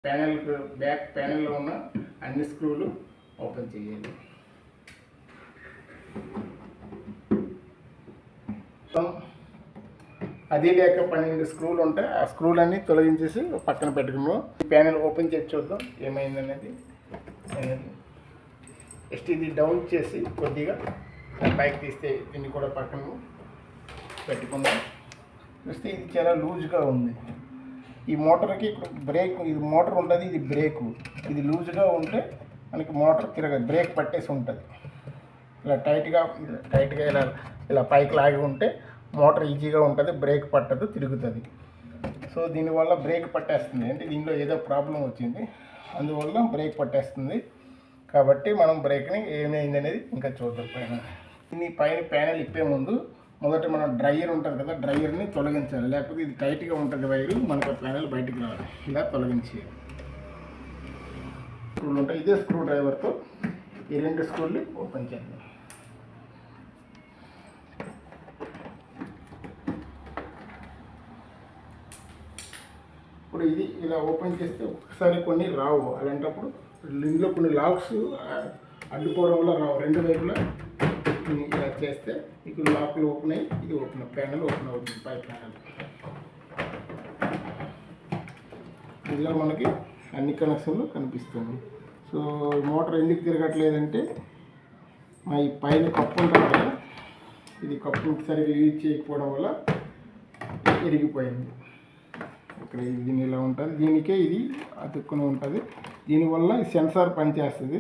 ప్యానెల్కి back ప్యానెల్లో ఉన్న అన్ని స్క్రూలు open చేయాలి. అది లేక 12 స్క్రూలు ఉంటాయి. ఆ స్క్రూలన్నీ తొలగించేసి పక్కన పెట్టుకున్నాం. ప్యానెల్ ఓపెన్ చేసి చూద్దాం ఏమైందనేది. జస్ట్ ఇది డౌన్ చేసి కొద్దిగా పైకి తీస్తే దీన్ని కూడా పక్కన పెట్టుకుందాం. చూస్తే ఇది చాలా లూజ్గా ఉంది. ఈ మోటార్కి ఇప్పుడు బ్రేక్, ఇది మోటార్ ఉంటుంది, ఇది బ్రేకు. ఇది లూజ్గా ఉంటే మనకి మోటార్ తిరగదు, బ్రేక్ పట్టేసి ఉంటుంది. ఇలా టైట్గా ఇలా ఇలా పైకి లాగి ఉంటే మోటార్ ఈజీగా ఉంటుంది, బ్రేక్ పట్టదు, తిరుగుతుంది. సో దీనివల్ల బ్రేక్ పట్టేస్తుంది, అంటే దీనిలో ఏదో ప్రాబ్లం వచ్చింది, అందువల్ల బ్రేక్ పట్టేస్తుంది. కాబట్టి మనం బ్రేక్ని ఏమైంది అనేది ఇంకా చూద్దాం. పైన ప్యానెల్ ఇప్పే ముందు మొదట మనం డ్రైయర్ ఉంటుంది కదా, డ్రైయర్ని తొలగించాలి, లేకపోతే ఇది టైట్గా ఉంటుంది వైరు, మనకు ప్యానెల్ బయటికి రావాలి. ఇలా తొలగించేయాలి. స్క్రూలు ఉంటాయి, ఇదే స్క్రూ డ్రైవర్తో ఈ 2 స్క్రూలు ఓపెన్ చేద్దాం. ఇప్పుడు ఇది ఇలా ఓపెన్ చేస్తే ఒకసారి కొన్ని రావు, అలాంటప్పుడు ఇందులో కొన్ని లాక్స్ అడ్డుకోవడం వల్ల రావు. 2 వైపులా ఇలా చేస్తే మీకు లాక్లు ఓపెన్ అయ్యి ఇది ఓపెన్, ప్యానెల్ ఓపెన్ అవుతుంది. పై ప్యానెల్ ఇలా మనకి అన్ని కనెక్షన్లు కనిపిస్తుంది. సో మోటార్ ఎందుకు తిరగట్లేదంటే మా ఈ పైన కప్పు ఉంటుంది కదా, ఇది కప్పు సరిగ్గా యూజ్ చేయకపోవడం వల్ల ఇరిగిపోయింది. ఇక్కడ దీని ఇలా ఉంటుంది, దీనికే ఇది అతుక్కుని ఉంటుంది. దీనివల్ల సెన్సార్ పనిచేస్తుంది,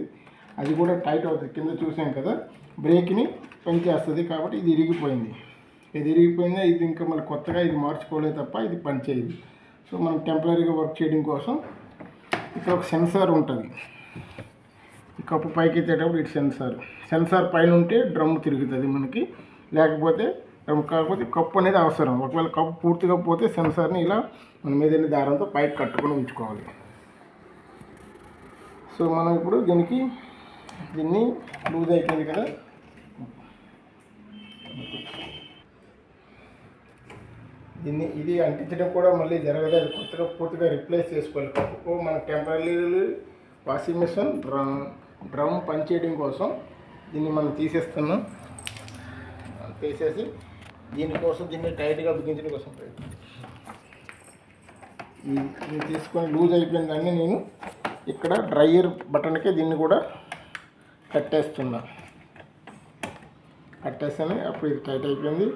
అది కూడా టైట్ అవుతుంది. కింద చూసాం కదా, బ్రేక్ని పనిచేస్తుంది. కాబట్టి ఇది ఇరిగిపోయింది. ఇది ఇంకా మళ్ళీ కొత్తగా ఇది మార్చుకోలేదు తప్ప ఇది పనిచేయదు. సో మనం టెంపరీగా వర్క్ చేయడం కోసం ఇక్కడ ఒక సెన్సార్ ఉంటుంది. ఈ కప్పు పైకి ఎత్తేటప్పుడు ఇటు సెన్సార్ పైన ఉంటే డ్రమ్ తిరుగుతుంది మనకి, లేకపోతే డ్రమ్ కాకపోతే కప్పు అనేది అవసరం. ఒకవేళ కప్పు పూర్తిగా పోతే సెన్సార్ని ఇలా మన మీద దారంతో పైకి కట్టుకొని ఉంచుకోవాలి. సో మనం ఇప్పుడు దీన్ని లూజ్ అయిపోయింది కదా, ఇది అంటించడం కూడా మళ్ళీ జరగదు, అది కొత్తగా పూర్తిగా రిప్లేస్ చేసుకోవాలి. కప్పుకు మన టెంపరీ వాషింగ్ మిషన్ డ్రమ్ పనిచేయడం కోసం దీన్ని మనం తీసేస్తున్నాం. తీసేసి దీనికోసం దీన్ని టైట్గా బిగించడం కోసం ఇది తీసుకొని లూజ్ అయిపోయిన దాన్ని నేను ఇక్కడ డ్రైయర్ బటన్కే దీన్ని కూడా కట్టేస్తాను. అప్పుడు ఇది టైట్ అయిపోయింది.